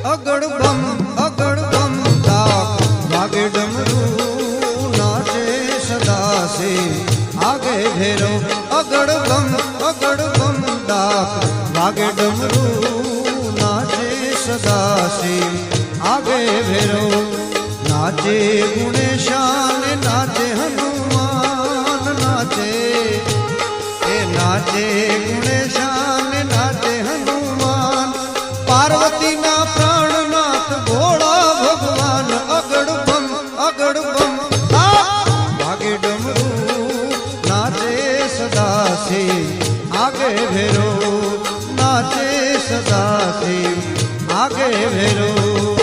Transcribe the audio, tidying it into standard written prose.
અગડ બમ દાખ વાગે ડમરું નાચે સદાસે આગે ભેરો અગડ બમ દાખ વાગે ડમરું નાચે સદાસે આગે ભેરો નાચે ગુણેશાન નાચે હનુમાન નાચે એ નાચે ગુણેશાન નાચે હનુમાન પાર્વતી ના પ્રાણનાથ ભોળા ભગવાન અગડ બમ વાગે ડમરું નાચે સદાસે આગે ભેરો નાચે સદાસે આગે ભેરો